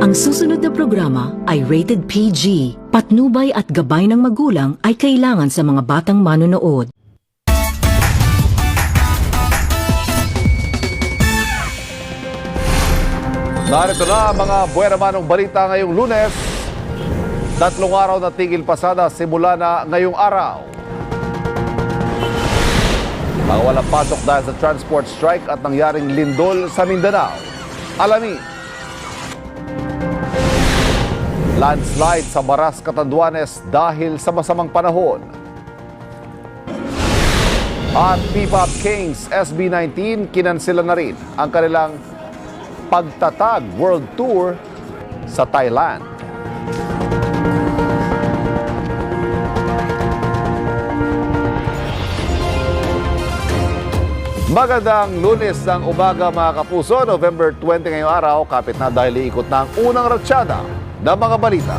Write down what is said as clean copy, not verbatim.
Ang susunod na programa ay rated PG. Patnubay at gabay ng magulang ay kailangan sa mga batang manonood. Narito na ang mga buweramanong balita ngayong Lunes. 3 araw na tigil pasada simula na ngayong araw. Mga walang pasok dahil sa transport strike at nangyaring lindol sa Mindanao. Alamin. Landslide sa Baras, Catanduanes dahil sa masamang panahon. At P-Pop Kings SB19 kinansela na rin ang kanilang pagtatag World Tour sa Thailand. Magandang Lunes ng umaga mga kapuso, November 20 ngayong araw, kapit na dahil iikot na ang unang ratsyada ng mga balita.